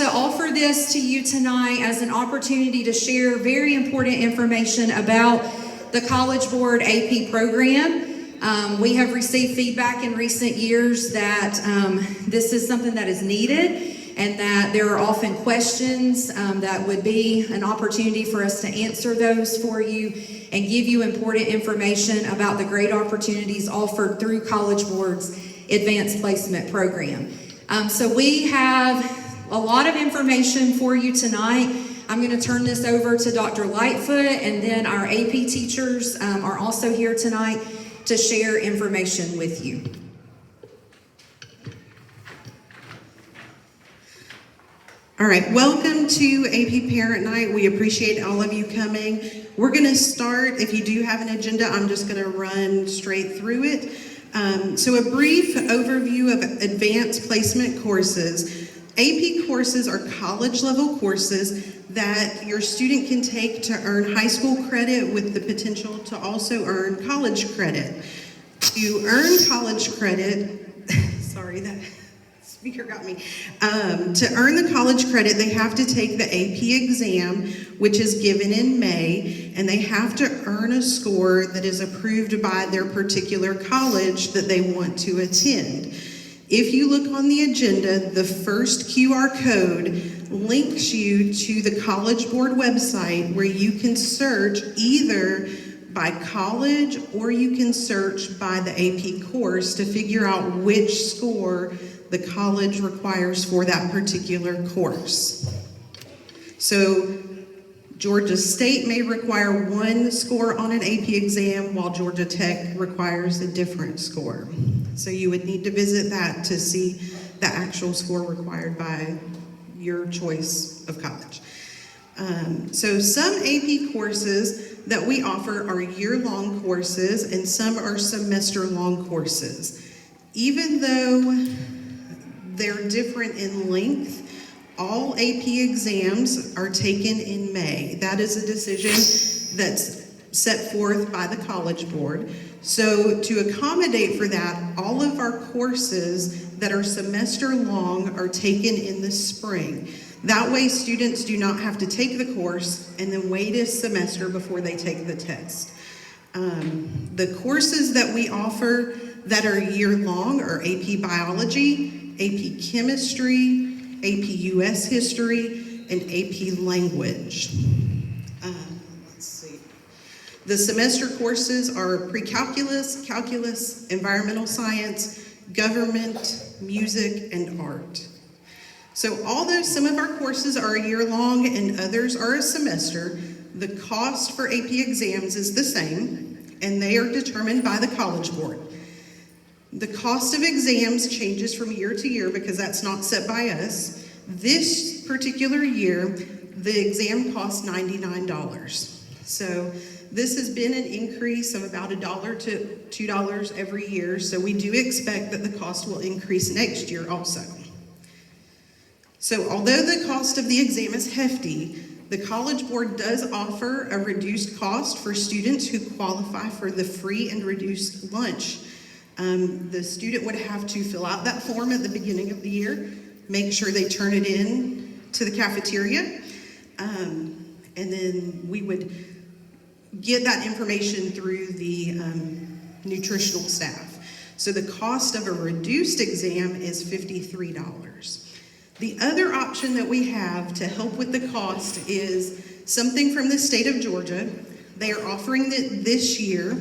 to offer this to you tonight as an opportunity to share very important information about the College Board AP program. We have received feedback in recent years that this is something that is needed, and that there are often questions that would be an opportunity for us to answer those for you and give you important information about the great opportunities offered through College Board's Advanced Placement Program. So we have a lot of information for you tonight. I'm going to turn this over to Dr. Lightfoot, and then our AP teachers are also here tonight to share information with you. All right, welcome to AP Parent Night. We appreciate all of you coming. We're going to start, if you do have an agenda, I'm just going to run straight through it. So a brief overview of advanced placement courses. AP courses are college level courses that your student can take to earn high school credit with the potential to also earn college credit. To earn college credit, sorry, that speaker got me. To earn the college credit, they have to take the AP exam, which is given in May, and they have to earn a score that is approved by their particular college that they want to attend. If you look on the agenda, the first QR code links you to the College Board website where you can search either by college or you can search by the AP course to figure out which score the college requires for that particular course. So Georgia State may require one score on an AP exam while Georgia Tech requires a different score. So you would need to visit that to see the actual score required by your choice of college. So some AP courses that we offer are year-long courses and some are semester-long courses. Even though they're different in length, all AP exams are taken in May. That is a decision that's set forth by the College Board. So to accommodate for that, all of our courses that are semester long are taken in the spring. That way students do not have to take the course and then wait a semester before they take the test. The courses that we offer that are year long are AP Biology, AP Chemistry, AP US History, and AP Language. Let's see. The semester courses are Pre-Calculus, Calculus, Environmental Science, Government, Music, and Art. So although some of our courses are a year long and others are a semester, the cost for AP exams is the same, and they are determined by the College Board. The cost of exams changes from year to year because that's not set by us. This particular year, the exam costs $99. So this has been an increase of about $1 to $2 every year. So we do expect that the cost will increase next year also. So although the cost of the exam is hefty, the College Board does offer a reduced cost for students who qualify for the free and reduced lunch. The student would have to fill out that form at the beginning of the year, make sure they turn it in to the cafeteria, and then we would get that information through the nutritional staff. So the cost of a reduced exam is $53. The other option that we have to help with the cost is something from the state of Georgia. They are offering it this year.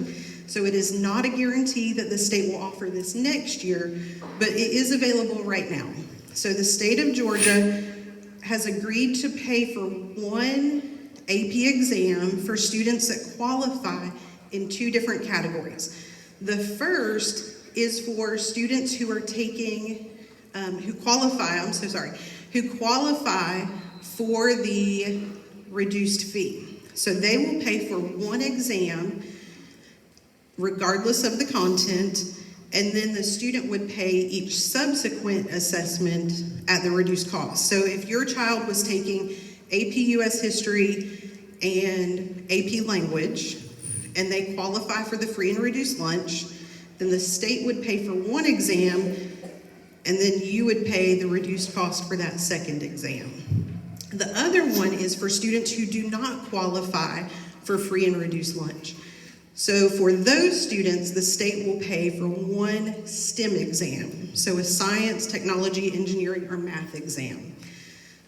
So it is not a guarantee that the state will offer this next year, but it is available right now. So the state of Georgia has agreed to pay for one AP exam for students that qualify in two different categories. The first is for students who are taking, who qualify for the reduced fee. So they will pay for one exam regardless of the content, and then the student would pay each subsequent assessment at the reduced cost. So if your child was taking AP US History and AP Language, and they qualify for the free and reduced lunch, then the state would pay for one exam And then you would pay the reduced cost for that second exam. The other one is for students who do not qualify for free and reduced lunch. So for those students, the state will pay for one STEM exam, so a science, technology, engineering, or math exam.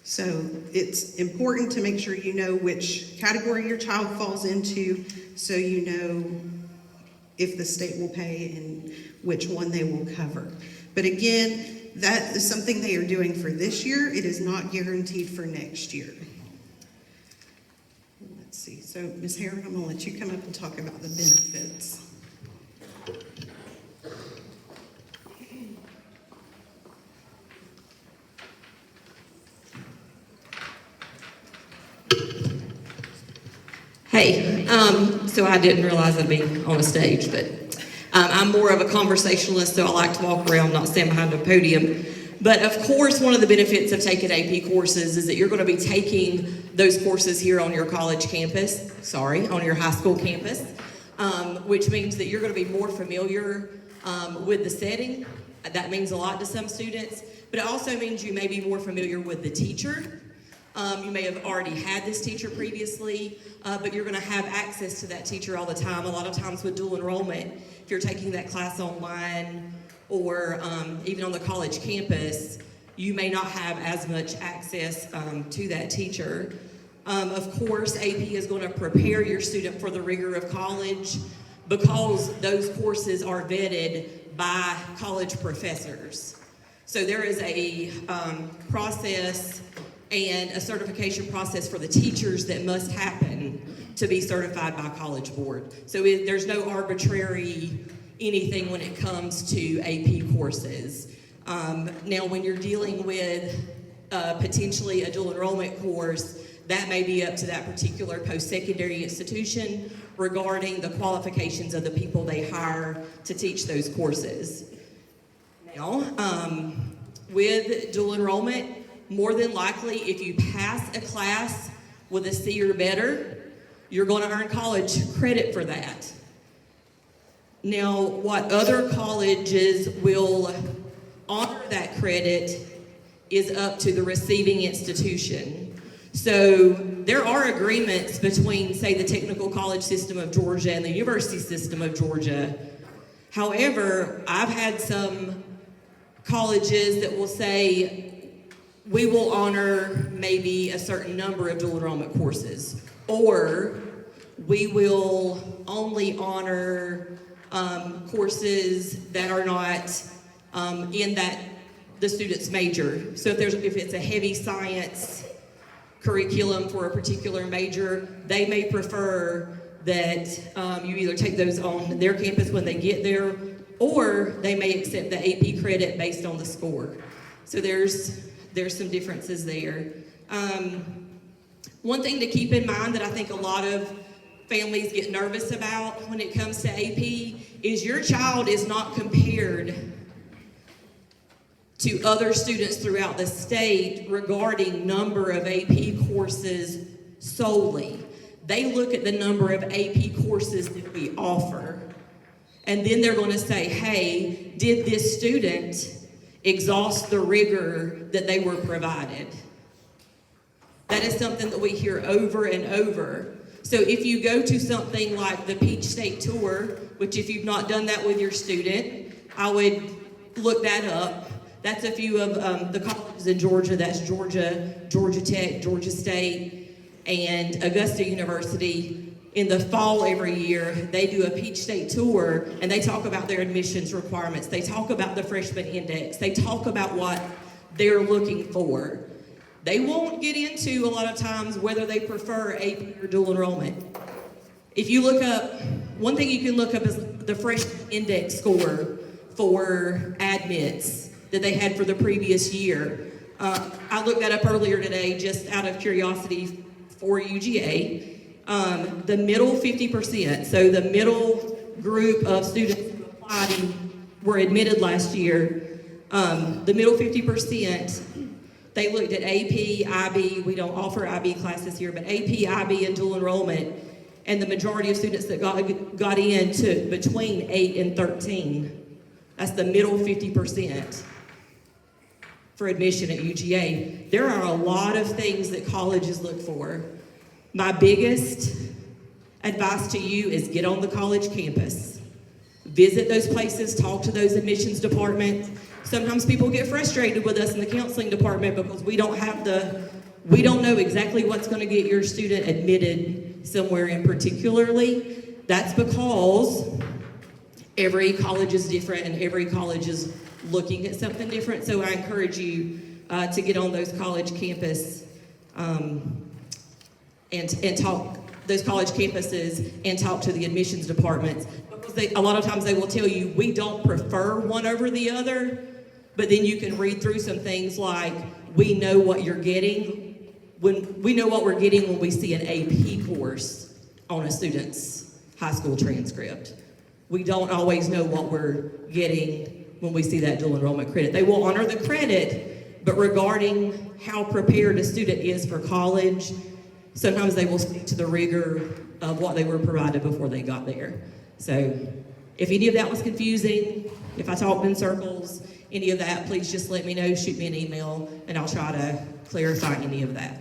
So it's important to make sure you know which category your child falls into, so you know if the state will pay and which one they will cover. But again, that is something they are doing for this year. It is not guaranteed for next year. Let's see. So, Ms. Herron, I'm going to let you come up and talk about the benefits. Hey, so I didn't realize I'd be on a stage, but I'm more of a conversationalist, so I like to walk around, not stand behind a podium. But of course, one of the benefits of taking AP courses is that you're going to be taking those courses here on your college campus, on your high school campus, which means that you're going to be more familiar with the setting. That means a lot to some students, but it also means you may be more familiar with the teacher. You may have already had this teacher previously, but you're going to have access to that teacher all the time. A lot of times with dual enrollment, if you're taking that class online or even on the college campus, you may not have as much access to that teacher. Of course, AP is going to prepare your student for the rigor of college because those courses are vetted by college professors. So there is a process and a certification process for the teachers that must happen to be certified by College Board. So there's no arbitrary anything when it comes to AP courses. Now, when you're dealing with potentially a dual enrollment course, that may be up to that particular post-secondary institution regarding the qualifications of the people they hire to teach those courses. Now, with dual enrollment, more than likely, if you pass a class with a C or better, you're going to earn college credit for that. Now, what other colleges will honor that credit is up to the receiving institution. So there are agreements between, say, the Technical College System of Georgia and the University System of Georgia. However, I've had some colleges that will say, we will honor maybe a certain number of dual enrollment courses, or we will only honor courses that are not in the student's major. So if it's a heavy science curriculum for a particular major, they may prefer that you either take those on their campus when they get there, or they may accept the AP credit based on the score. So there's some differences there. One thing to keep in mind that I think a lot of families get nervous about when it comes to AP is your child is not compared to other students throughout the state regarding number of AP courses solely. They look at the number of AP courses that we offer, and then they're going to say, hey, did this student exhaust the rigor that they were provided? That is something that we hear over and over. So if you go to something like the Peach State Tour, which if you've not done that with your student, I would look that up. That's a few of the colleges in Georgia. That's Georgia, Georgia Tech, Georgia State, and Augusta University. In the fall every year, they do a Peach State Tour, and they talk about their admissions requirements. They talk about the freshman index. They talk about what they're looking for. They won't get into, a lot of times, whether they prefer AP or dual enrollment. If you look up, one thing you can look up is the freshman index score for admits that they had for the previous year. I looked that up earlier today just out of curiosity for UGA. The middle 50%, so the middle group of students who applied and were admitted last year, the middle 50%, they looked at AP, IB, we don't offer IB classes here, but AP, IB, and dual enrollment, and the majority of students that got in took between 8 and 13. That's the middle 50%. for admission at UGA, there are a lot of things that colleges look for. My biggest advice to you is get on the college campus. Visit those places, talk to those admissions departments. Sometimes people get frustrated with us in the counseling department because we don't know exactly what's going to get your student admitted somewhere in particularly. That's because every college is different and every college is looking at something different. So I encourage you to get on those college campus and talk those college campuses and talk to the admissions departments, because a lot of times they will tell you we don't prefer one over the other, but then you can read through some things like we know what you're getting when we see an AP course on a student's high school transcript. We don't always know what we're getting when we see that dual enrollment credit. They will honor the credit, but regarding how prepared a student is for college, sometimes they will speak to the rigor of what they were provided before they got there. So if any of that was confusing, if I talked in circles, any of that, please just let me know, shoot me an email, and I'll try to clarify any of that.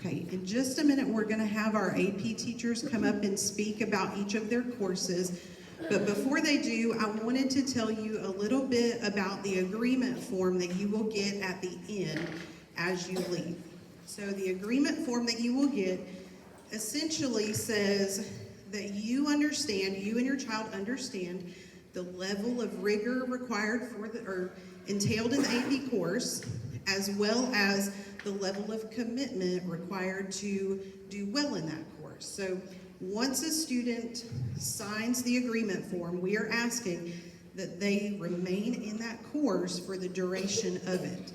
Okay, in just a minute, we're going to have our AP teachers come up and speak about each of their courses. But before they do, I wanted to tell you a little bit about the agreement form that you will get at the end as you leave. So the agreement form that you will get essentially says that you and your child understand the level of rigor required or entailed in the AP course, as well as the level of commitment required to do well in that course. So once a student signs the agreement form, we are asking that they remain in that course for the duration of it.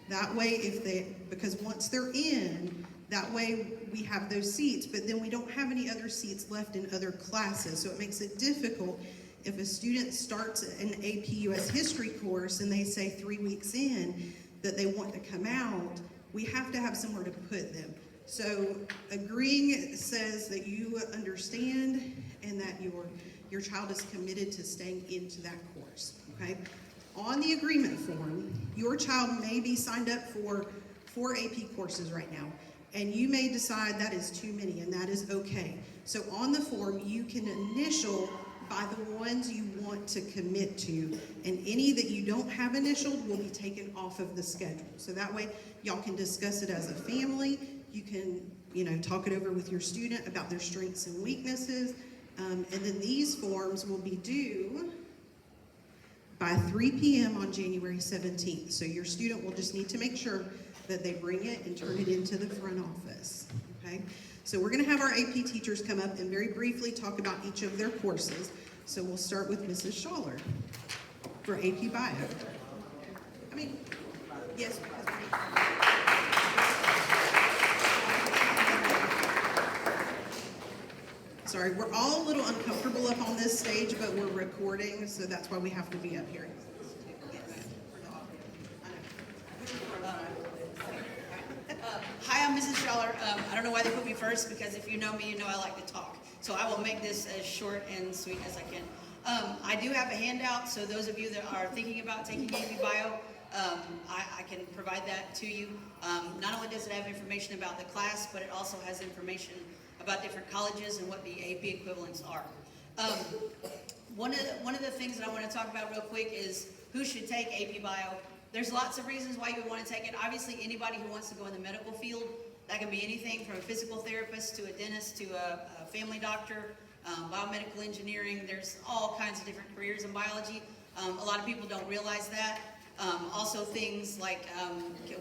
That way, because once they're in, that way we have those seats, but then we don't have any other seats left in other classes. So it makes it difficult if a student starts an AP US History course and they say 3 weeks in that they want to come out, we have to have somewhere to put them. So agreeing says that you understand and that your child is committed to staying into that course, okay? On the agreement form, your child may be signed up for 4 AP courses right now, and you may decide that is too many, and that is okay. So on the form, you can initial by the ones you want to commit to, and any that you don't have initialed will be taken off of the schedule. So that way, y'all can discuss it as a family. You can, talk it over with your student about their strengths and weaknesses, and then these forms will be due by 3 p.m. on January 17th. So your student will just need to make sure that they bring it and turn it into the front office, okay? So we're going to have our AP teachers come up and very briefly talk about each of their courses. So we'll start with Mrs. Schaller for AP Bio. Yes, because sorry, we're all a little uncomfortable up on this stage, but we're recording, so that's why we have to be up here. Hi, I'm Mrs. Schaller. I don't know why they put me first, because if you know me, you know I like to talk. So I will make this as short and sweet as I can. I do have a handout, so those of you that are thinking about taking AP Bio, I can provide that to you. Not only does it have information about the class, but it also has information about different colleges and what the AP equivalents are. One of the things that I want to talk about real quick is who should take AP Bio. There's lots of reasons why you would want to take it. Obviously, anybody who wants to go in the medical field, that can be anything from a physical therapist to a dentist to a family doctor, biomedical engineering. There's all kinds of different careers in biology. A lot of people don't realize that. Also things like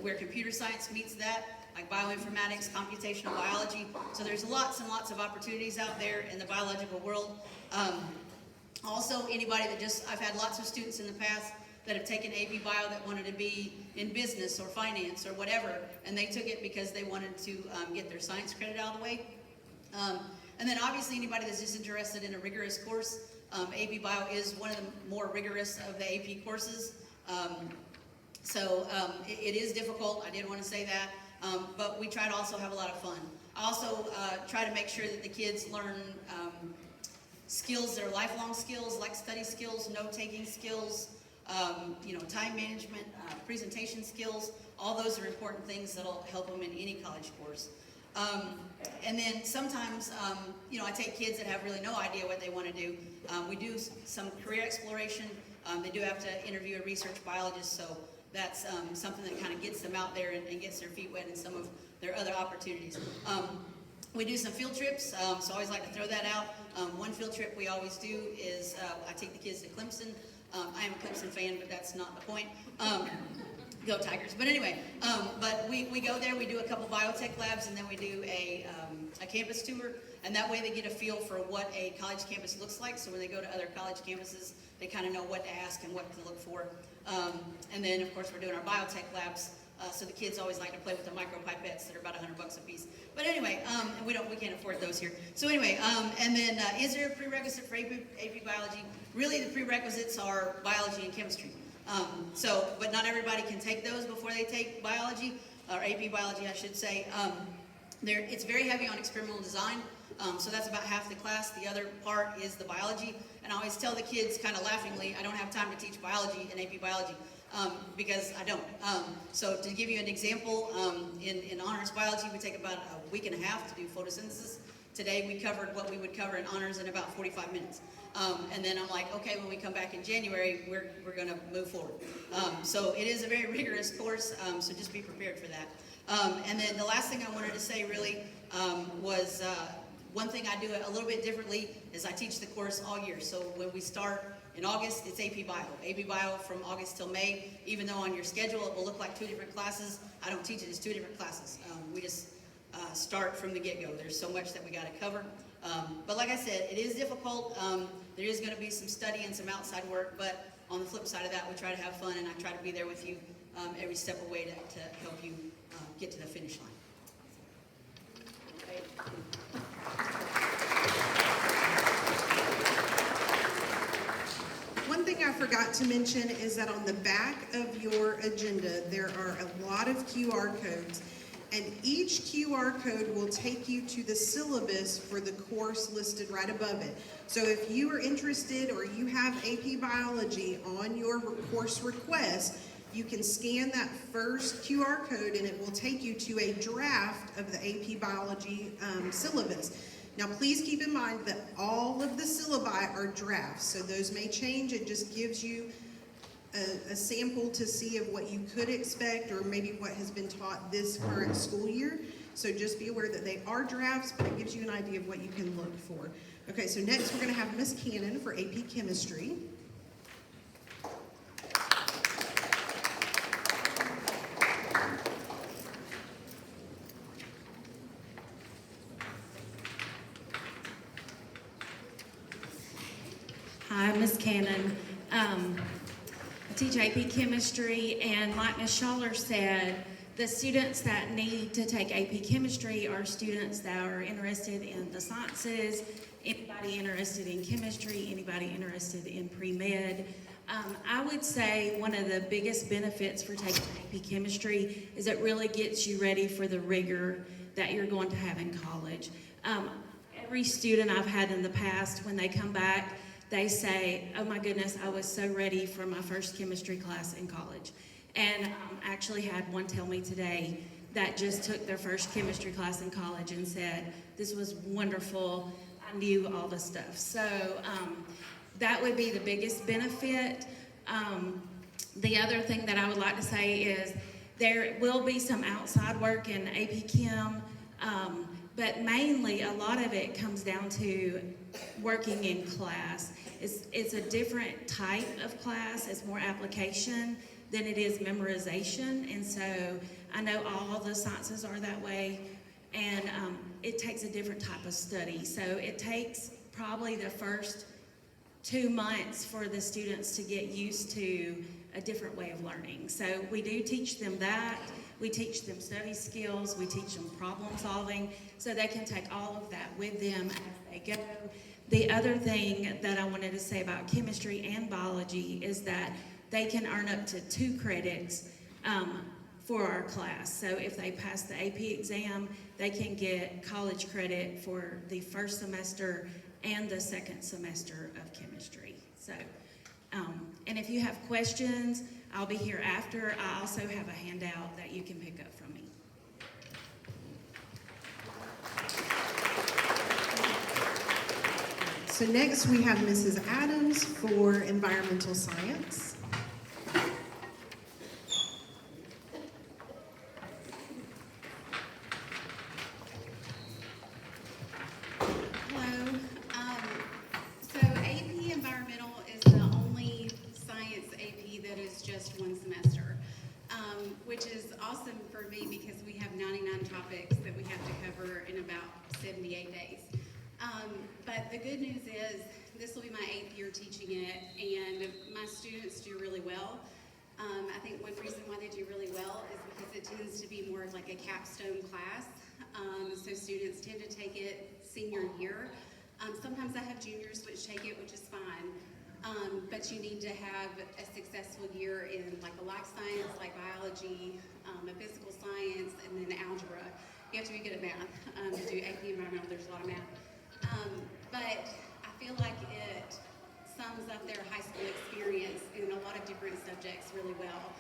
where computer science meets that, like bioinformatics, computational biology. So there's lots and lots of opportunities out there in the biological world. Also, anybody that I've had lots of students in the past that have taken AP Bio that wanted to be in business or finance or whatever, and they took it because they wanted to get their science credit out of the way. And then obviously anybody that's just interested in a rigorous course, AP Bio is one of the more rigorous of the AP courses. It is difficult, I did want to say that, but we try to also have a lot of fun. I also try to make sure that the kids learn skills that are lifelong skills, like study skills, note-taking skills, time management, presentation skills. All those are important things that'll help them in any college course. And then sometimes, I take kids that have really no idea what they want to do. We do some career exploration. They do have to interview a research biologist, so that's something that kind of gets them out there and gets their feet wet in some of their other opportunities. We do some field trips, so I always like to throw that out. One field trip we always do is I take the kids to Clemson. I am a Clemson fan, but that's not the point. Go Tigers. But anyway, but we go there, we do a couple biotech labs, and then we do a campus tour, and that way they get a feel for what a college campus looks like, so when they go to other college campuses, they kind of know what to ask and what to look for. And then, of course, we're doing our biotech labs, so the kids always like to play with the micro pipettes that are about $100 a piece. But anyway, and we can't afford those here. So anyway, and then is there a prerequisite for AP Biology? Really, the prerequisites are biology and chemistry. But not everybody can take those before they take biology, or AP Biology, I should say. It's very heavy on experimental design, so that's about half the class. The other part is the biology, and I always tell the kids kind of laughingly, I don't have time to teach biology and AP Biology, because I don't. So to give you an example, in honors biology, we take about a week and a half to do photosynthesis. Today we covered what we would cover in honors in about 45 minutes. And then I'm like, okay, when we come back in January, we're going to move forward. So it is a very rigorous course, so just be prepared for that. And then the last thing I wanted to say really was one thing I do a little bit differently is I teach the course all year. So when we start in August, it's AP Bio. AP Bio from August till May, even though on your schedule it will look like 2 different classes, I don't teach it as 2 different classes. We just start from the get-go. There's so much that we got to cover. But like I said, it is difficult. There is going to be some study and some outside work, but on the flip side of that, we try to have fun, and I try to be there with you every step of the way to help you get to the finish line. Okay. One thing I forgot to mention is that on the back of your agenda, there are a lot of QR codes, and each QR code will take you to the syllabus for the course listed right above it. So if you are interested or you have AP Biology on your course request, you can scan that first QR code and it will take you to a draft of the AP Biology syllabus. Now please keep in mind that all of the syllabi are drafts, so those may change. It just gives you a sample to see of what you could expect or maybe what has been taught this current school year. So just be aware that they are drafts, but it gives you an idea of what you can look for. Okay, so next we're going to have Miss Cannon for AP Chemistry. Hi, Ms. Cannon. I teach AP Chemistry, and like Ms. Schaller said, the students that need to take AP Chemistry are students that are interested in the sciences, anybody interested in chemistry, anybody interested in pre-med. I would say one of the biggest benefits for taking AP Chemistry is it really gets you ready for the rigor that you're going to have in college. Every student I've had in the past, when they come back, they say, oh my goodness, I was so ready for my first chemistry class in college. And actually had one tell me today that just took their first chemistry class in college and said, this was wonderful, I knew all the stuff. So that would be the biggest benefit. The other thing that I would like to say is there will be some outside work in AP Chem, but mainly a lot of it comes down to working in class. It's a different type of class, it's more application than it is memorization, and so I know all the sciences are that way, and it takes a different type of study. So it takes probably the first 2 months for the students to get used to a different way of learning. So we do teach them that. We teach them study skills. We teach them problem solving so they can take all of that with them as they go. The other thing that I wanted to say about chemistry and biology is that they can earn up to 2 credits for our class. So if they pass the AP exam, they can get college credit for the first semester and the second semester of chemistry. So, and if you have questions, I'll be here after. I also have a handout that you can pick up from me. So next we have Mrs. Adams for environmental science. Hello. So AP Environmental is the only science AP that is just one semester, which is awesome for me because we have 99 topics that we have to cover in about 78 days. But the good news is this will be my 8th year teaching it, and my students do really well. I think one reason why they do really well is because it tends to be more of like a capstone class. So students tend to take it senior year. Sometimes I have juniors which take it, which is fine. But you need to have a successful year in like a life science, like biology, a physical science, and then algebra. You have to be good at math. To do AP Environmental, there's a lot of math. But I feel like it sums up their high school experience in a lot of different subjects really well.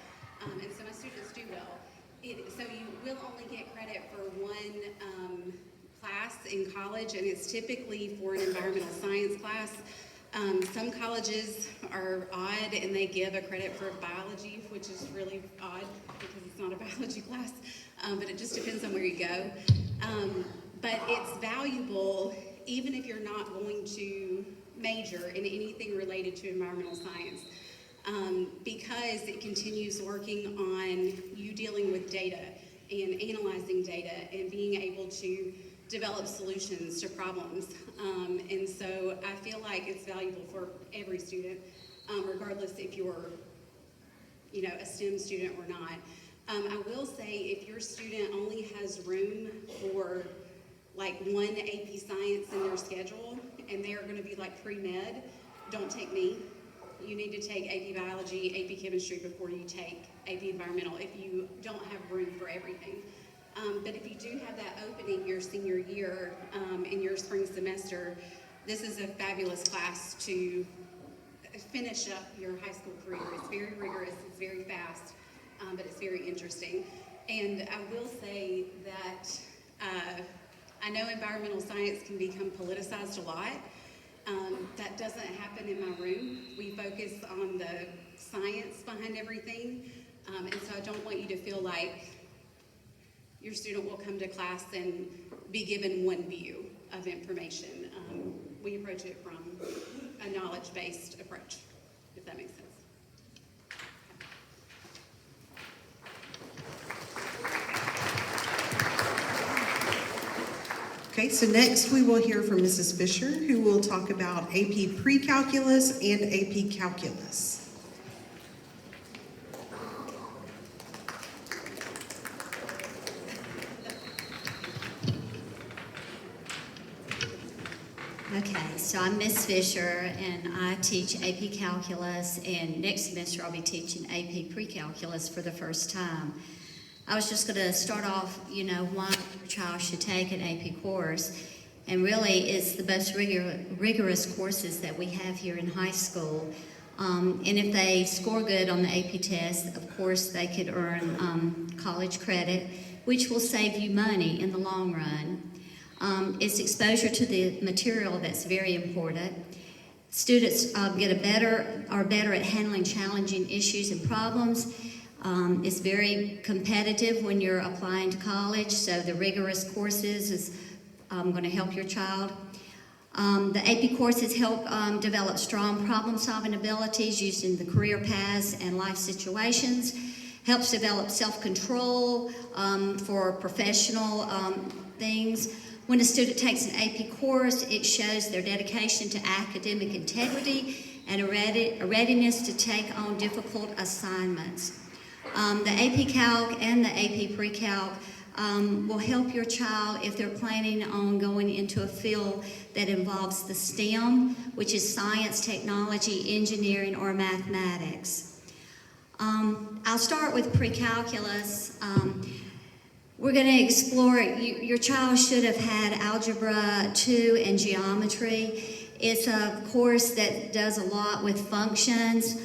And so my students do well. So you will only get credit for one class in college, and it's typically for an environmental science class. Some colleges are odd and they give a credit for biology, which is really odd because it's not a biology class, but it just depends on where you go. But it's valuable even if you're not going to major in anything related to environmental science, because it continues working on you dealing with data and analyzing data and being able to develop solutions to problems. And so I feel like it's valuable for every student, regardless if you're, a STEM student or not. I will say if your student only has room for like one AP Science in their schedule and they're going to be like pre-med, don't take me. You need to take AP Biology, AP Chemistry before you take AP Environmental if you don't have room for everything. But if you do have that opening your senior year in your spring semester, this is a fabulous class to finish up your high school career. It's very rigorous, it's very fast, but it's very interesting. And I will say that I know environmental science can become politicized a lot. That doesn't happen in my room. We focus on the science behind everything. And so I don't want you to feel like your student will come to class and be given one view of information. We approach it from a knowledge-based approach, if that makes sense. Okay, so next we will hear from Mrs. Fisher, who will talk about AP Pre-Calculus and AP Calculus. Okay, so I'm Miss Fisher, and I teach AP Calculus, and next semester I'll be teaching AP Pre-Calculus for the first time. I was just going to start off, why your child should take an AP course, and really it's the most rigorous courses that we have here in high school. And if they score good on the AP test, of course they could earn college credit, which will save you money in the long run. It's exposure to the material that's very important. Students are better at handling challenging issues and problems. It's very competitive when you're applying to college, so the rigorous courses is going to help your child. The AP courses help develop strong problem-solving abilities used in the career paths and life situations, helps develop self-control for professional things. When a student takes an AP course, it shows their dedication to academic integrity and a readiness to take on difficult assignments. The AP Calc and the AP Pre-Calc will help your child if they're planning on going into a field that involves the STEM, which is science, technology, engineering, or mathematics. I'll start with pre-calculus. We're going to explore, your child should have had Algebra 2 and Geometry. It's a course that does a lot with functions.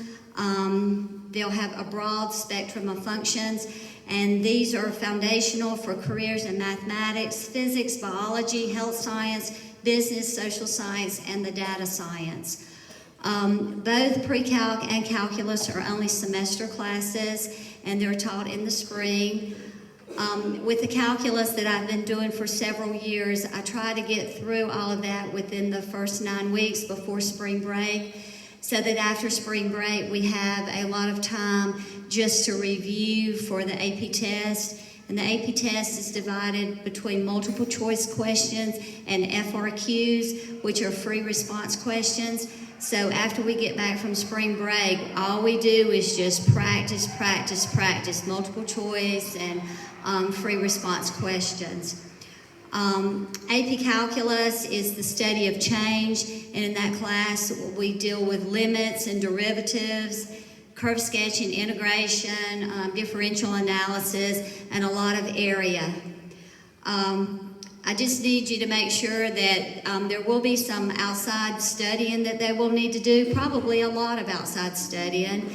They'll have a broad spectrum of functions, and these are foundational for careers in mathematics, physics, biology, health science, business, social science, and the data science. Both pre-calc and calculus are only semester classes, and they're taught in the spring. With the calculus that I've been doing for several years, I try to get through all of that within the first 9 weeks before spring break, so that after spring break we have a lot of time just to review for the AP test. And the AP test is divided between multiple choice questions and FRQs, which are free response questions. So after we get back from spring break, all we do is just practice multiple choice and free response questions. AP Calculus is the study of change, and in that class we deal with limits and derivatives, curve sketching, integration, differential analysis, and a lot of area. I just need you to make sure that there will be some outside studying that they will need to do, probably a lot of outside studying.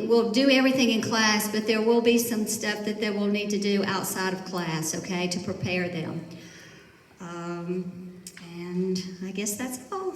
We'll do everything in class, but there will be some stuff that they will need to do outside of class, okay, to prepare them. And I guess that's all.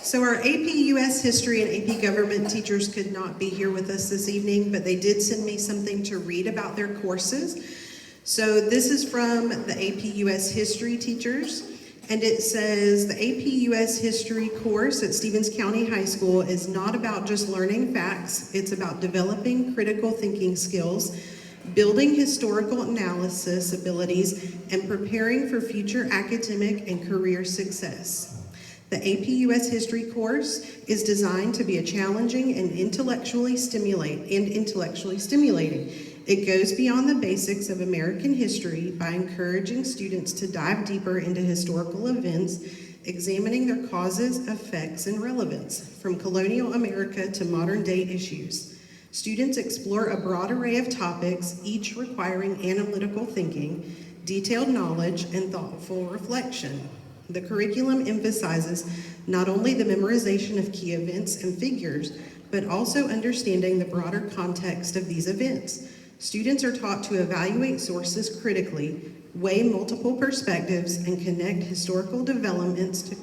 So our AP US History and AP Government teachers could not be here with us this evening, but they did send me something to read about their courses. So this is from the AP US History teachers, and it says the AP US History course at Stevens County High School is not about just learning facts, it's about developing critical thinking skills, building historical analysis abilities, and preparing for future academic and career success. The AP US History course is designed to be a challenging and intellectually stimulating. It goes beyond the basics of American history by encouraging students to dive deeper into historical events, examining their causes, effects, and relevance, from colonial America to modern-day issues. Students explore a broad array of topics, each requiring analytical thinking, detailed knowledge, and thoughtful reflection. The curriculum emphasizes not only the memorization of key events and figures, but also understanding the broader context of these events. Students are taught to evaluate sources critically, weigh multiple perspectives, and connect historical developments to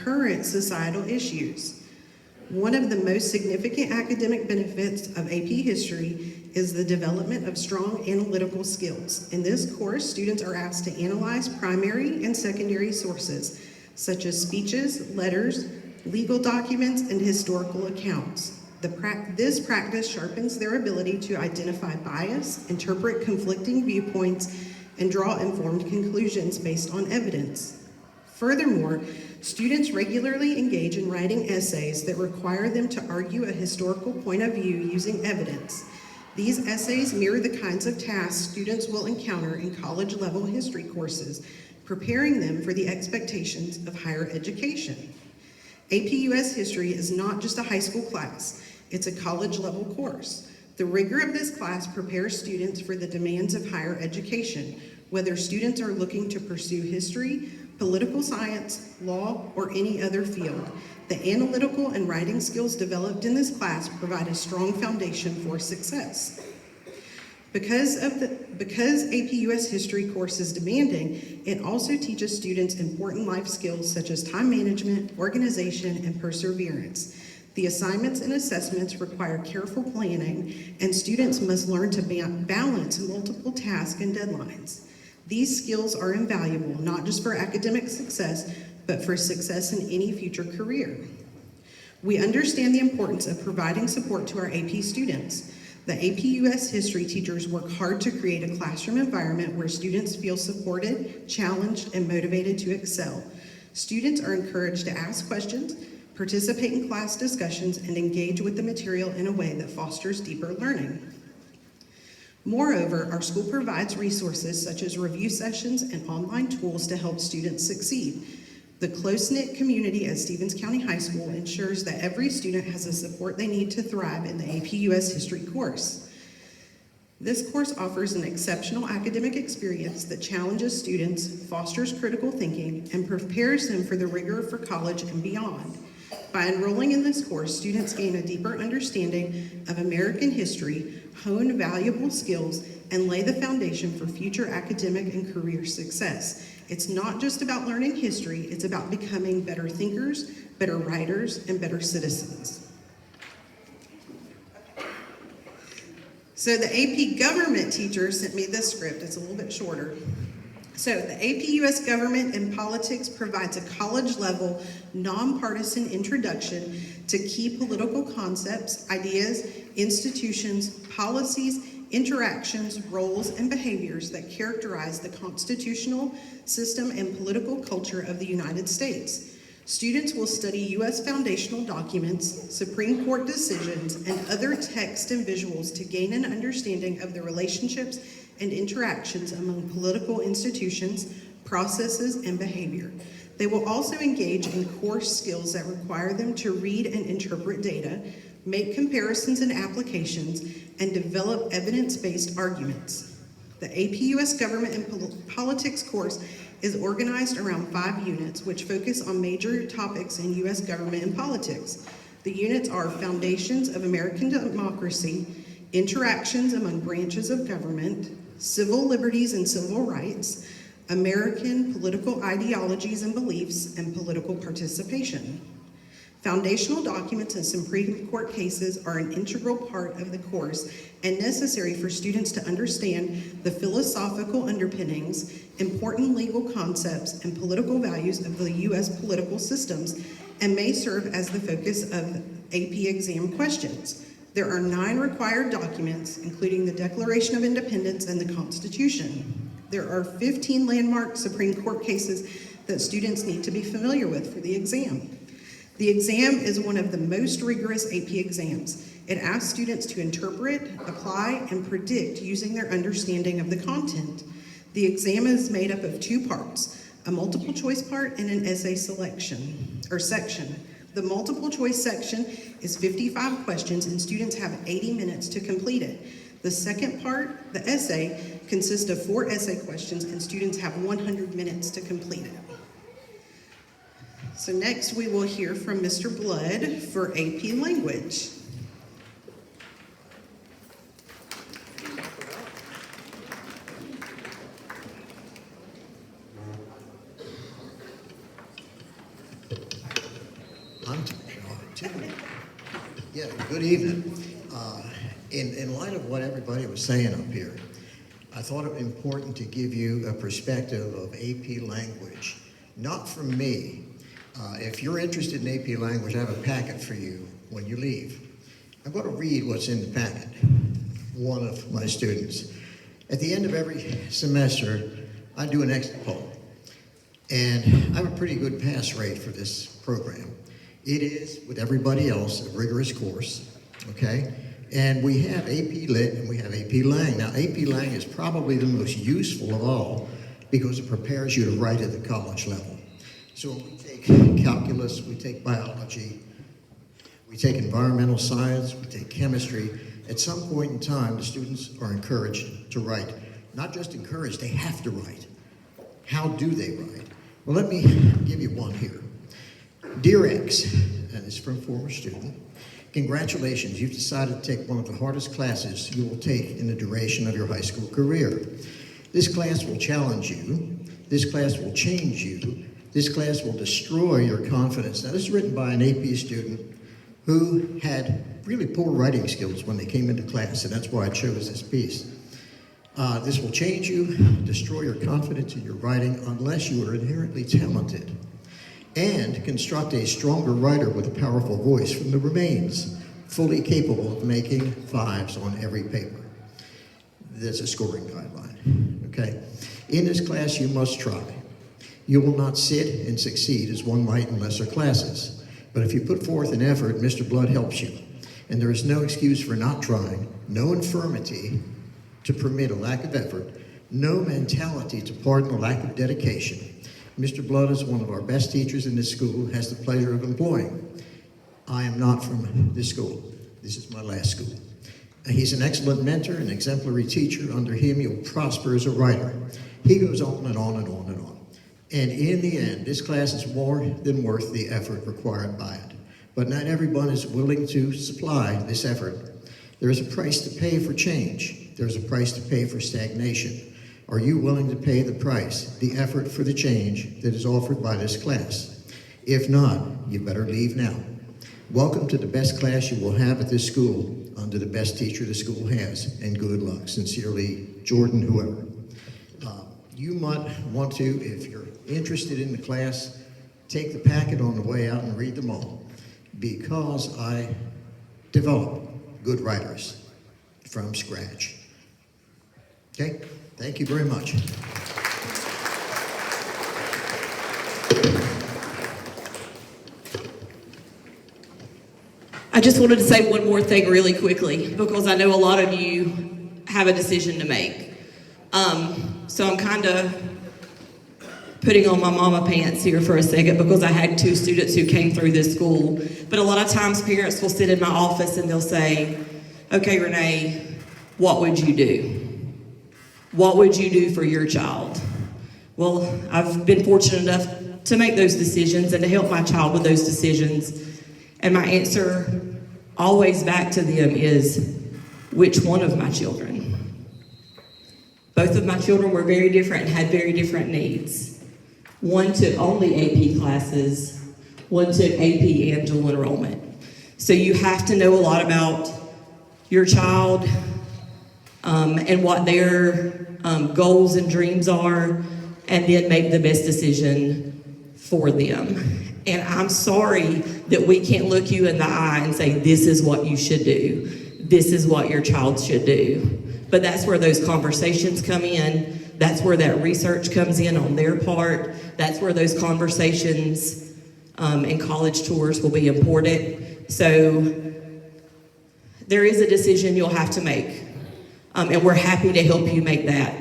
current societal issues. One of the most significant academic benefits of AP History is the development of strong analytical skills. In this course, students are asked to analyze primary and secondary sources, such as speeches, letters, legal documents, and historical accounts. This practice sharpens their ability to identify bias, interpret conflicting viewpoints, and draw informed conclusions based on evidence. Furthermore, students regularly engage in writing essays that require them to argue a historical point of view using evidence. These essays mirror the kinds of tasks students will encounter in college-level history courses, preparing them for the expectations of higher education. AP US History is not just a high school class, it's a college-level course. The rigor of this class prepares students for the demands of higher education, whether students are looking to pursue history, political science, law, or any other field. The analytical and writing skills developed in this class provide a strong foundation for success. Because AP US History course is demanding, it also teaches students important life skills such as time management, organization, and perseverance. The assignments and assessments require careful planning, and students must learn to balance multiple tasks and deadlines. These skills are invaluable, not just for academic success, but for success in any future career. We understand the importance of providing support to our AP students. The AP US history teachers work hard to create a classroom environment where students feel supported, challenged, and motivated to excel. Students are encouraged to ask questions, participate in class discussions, and engage with the material in a way that fosters deeper learning. Moreover, our school provides resources such as review sessions and online tools to help students succeed. The close-knit community at Stevens County High School ensures that every student has the support they need to thrive in the AP US History course. This course offers an exceptional academic experience that challenges students, fosters critical thinking, and prepares them for the rigor for college and beyond. By enrolling in this course, students gain a deeper understanding of American history, hone valuable skills, and lay the foundation for future academic and career success. It's not just about learning history, it's about becoming better thinkers, better writers, and better citizens. So the AP government teacher sent me this script. It's a little bit shorter. So the AP US Government and Politics provides a college-level, nonpartisan introduction to key political concepts, ideas, institutions, policies, interactions, roles, and behaviors that characterize the constitutional system and political culture of the United States. Students will study U.S. foundational documents, Supreme Court decisions, and other text and visuals to gain an understanding of the relationships and interactions among political institutions, processes, and behavior. They will also engage in core skills that require them to read and interpret data, make comparisons and applications, and develop evidence-based arguments. The AP US Government and Politics course is organized around 5 units, which focus on major topics in US government and politics. The units are Foundations of American Democracy, Interactions among Branches of Government, Civil Liberties and Civil Rights, American Political Ideologies and Beliefs, and Political Participation. Foundational documents and Supreme Court cases are an integral part of the course and necessary for students to understand the philosophical underpinnings, important legal concepts, and political values of the U.S. political systems, and may serve as the focus of AP exam questions. There are 9 required documents, including the Declaration of Independence and the Constitution. There are 15 landmark Supreme Court cases that students need to be familiar with for the exam. The exam is one of the most rigorous AP exams. It asks students to interpret, apply, and predict using their understanding of the content. The exam is made up of 2 parts, a multiple choice part and an essay section. The multiple choice section is 55 questions and students have 80 minutes to complete it. The second part, the essay, consists of 4 essay questions and students have 100 minutes to complete it. So next we will hear from Mr. Blood for AP Language. Yeah, good evening. In light of what everybody was saying up here, I thought it important to give you a perspective of AP language, not from me. If you're interested in AP language, I have a packet for you when you leave. I'm going to read what's in the packet. One of my students. At the end of every semester, I do an exit poll. And I have a pretty good pass rate for this program. It is, with everybody else, a rigorous course, okay? And we have AP Lit and we have AP Lang. Now, AP Lang is probably the most useful of all because it prepares you to write at the college level. So we take calculus, we take biology, we take environmental science, we take chemistry. At some point in time, the students are encouraged to write. Not just encouraged, they have to write. How do they write? Well, let me give you one here. Dear X, and this is from a former student, congratulations, you've decided to take one of the hardest classes you will take in the duration of your high school career. This class will challenge you. This class will change you. This class will destroy your confidence. Now, this is written by an AP student who had really poor writing skills when they came into class, and that's why I chose this piece. This will change you, destroy your confidence in your writing unless you are inherently talented, and construct a stronger writer with a powerful voice from the remains. fully capable of making 5s on every paper. That's a scoring guideline, okay? In this class, you must try. You will not sit and succeed as one might in lesser classes. But if you put forth an effort, Mr. Blood helps you. And there is no excuse for not trying, no infirmity to permit a lack of effort, no mentality to pardon a lack of dedication. Mr. Blood is one of our best teachers in this school, has the pleasure of employing. I am not from this school. This is my last school. He's an excellent mentor, an exemplary teacher. Under him, you'll prosper as a writer. He goes on and on and on and on. And in the end, this class is more than worth the effort required by it. But not everyone is willing to supply this effort. There is a price to pay for change. There's a price to pay for stagnation. Are you willing to pay the price, the effort for the change that is offered by this class? If not, you better leave now. Welcome to the best class you will have at this school under the best teacher the school has, and good luck. Sincerely, Jordan, whoever. You might want to, if you're interested in the class, take the packet on the way out and read them all, because I develop good writers from scratch. Okay? Thank you very much. I just wanted to say one more thing really quickly, because I know a lot of you have a decision to make. So I'm kind of putting on my mama pants here for a second, because I had 2 students who came through this school. But a lot of times parents will sit in my office and they'll say, okay, Renee, what would you do? What would you do for your child? Well, I've been fortunate enough to make those decisions and to help my child with those decisions. And my answer always back to them is, which one of my children? Both of my children were very different and had very different needs. One took only AP classes, one took AP and dual enrollment. So you have to know a lot about your child and what their goals and dreams are, and then make the best decision for them. And I'm sorry that we can't look you in the eye and say, this is what you should do. This is what your child should do. But that's where those conversations come in. That's where that research comes in on their part. That's where those conversations and college tours will be important. So there is a decision you'll have to make. And we're happy to help you make that.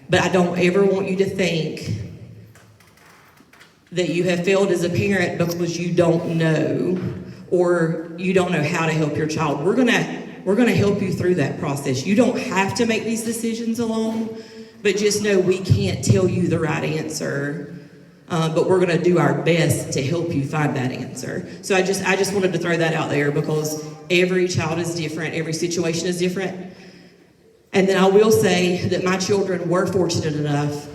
But I don't ever want you to think that you have failed as a parent because you don't know, or you don't know how to help your child. We're gonna help you through that process. You don't have to make these decisions alone, but just know we can't tell you the right answer, but we're gonna do our best to help you find that answer. So I just wanted to throw that out there, because every child is different, every situation is different. And then I will say that my children were fortunate enough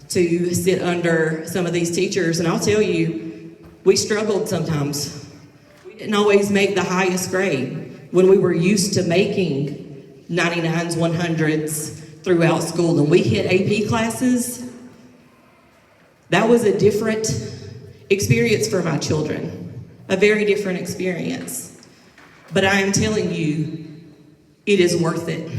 to sit under some of these teachers, and I'll tell you, we struggled sometimes. We didn't always make the highest grade when we were used to making 99s, 100s throughout school, and we hit AP classes. That was a different experience for my children, a very different experience. But I am telling you, it is worth it.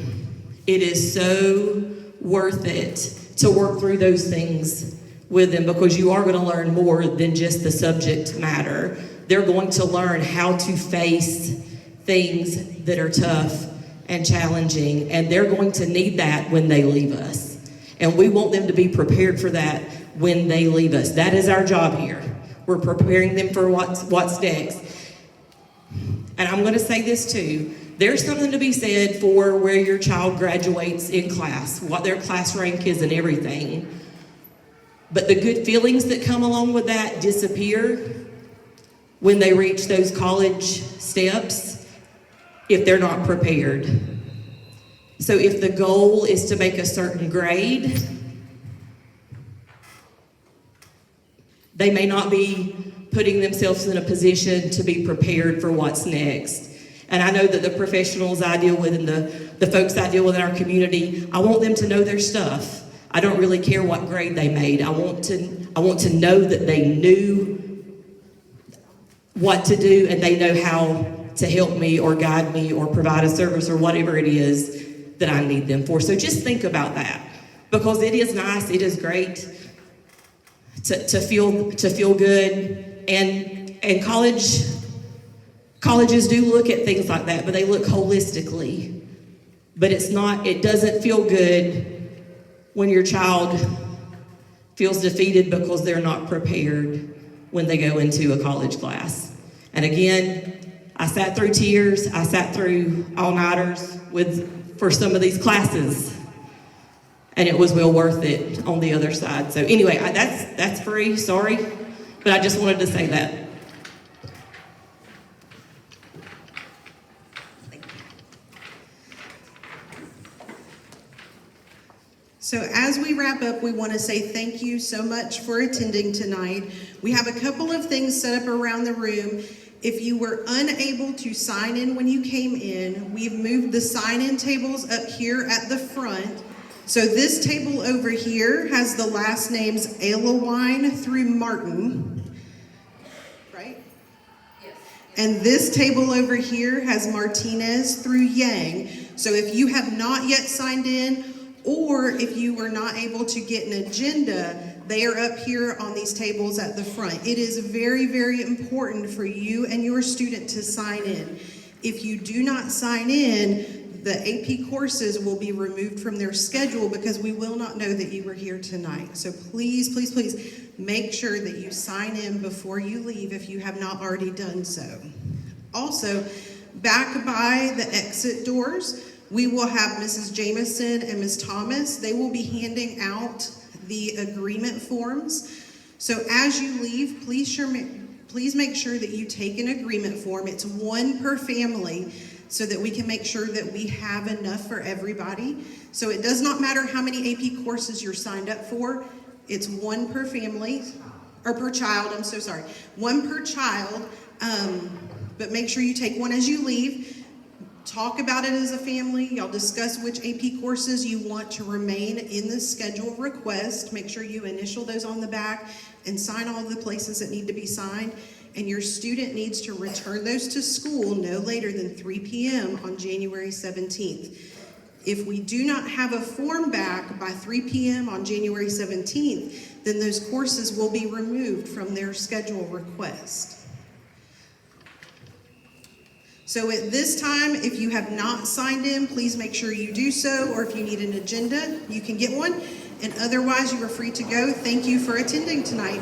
It is so worth it to work through those things with them, because you are going to learn more than just the subject matter. They're going to learn how to face things that are tough and challenging, and they're going to need that when they leave us. And we want them to be prepared for that when they leave us. That is our job here. We're preparing them for what's next. And I'm going to say this too. There's something to be said for where your child graduates in class, what their class rank is and everything. But the good feelings that come along with that disappear when they reach those college steps if they're not prepared. So if the goal is to make a certain grade, they may not be putting themselves in a position to be prepared for what's next. And I know that the professionals I deal with and the folks I deal with in our community, I want them to know their stuff. I don't really care what grade they made. I want to know that they knew what to do and they know to help me or guide me or provide a service or whatever it is that I need them for. So just think about that, because it is nice, it is great to feel good, and colleges do look at things like that, but they look holistically. But it doesn't feel good when your child feels defeated because they're not prepared when they go into a college class. And again, I sat through tears, I sat through all-nighters for some of these classes, and it was well worth it on the other side. So anyway, that's free, sorry, but I just wanted to say that. So as we wrap up, we want to say thank you so much for attending tonight. We have a couple of things set up around the room. If you were unable to sign in when you came in, we've moved the sign-in tables up here at the front. So this table over here has the last names Alewine through Martin, right? Yes. And this table over here has Martinez through Yang. So if you have not yet signed in, or if you were not able to get an agenda, they are up here on these tables at the front. It is very, very important for you and your student to sign in. If you do not sign in, the AP courses will be removed from their schedule because we will not know that you were here tonight. So please, please, please make sure that you sign in before you leave if you have not already done so. Also, back by the exit doors, we will have Mrs. Jameson and Ms. Thomas. They will be handing out the agreement forms. So as you leave, please make sure that you take an agreement form. It's one per family so that we can make sure that we have enough for everybody. So it does not matter how many AP courses you're signed up for. It's one per family, or per child, I'm so sorry. One per child, but make sure you take one as you leave. Talk about it as a family. Y'all discuss which AP courses you want to remain in the schedule request. Make sure you initial those on the back and sign all the places that need to be signed. And your student needs to return those to school no later than 3 p.m. on January 17th. If we do not have a form back by 3 p.m. on January 17th, then those courses will be removed from their schedule request. So at this time, if you have not signed in, please make sure you do so, or if you need an agenda, you can get one. And otherwise, you are free to go. Thank you for attending tonight.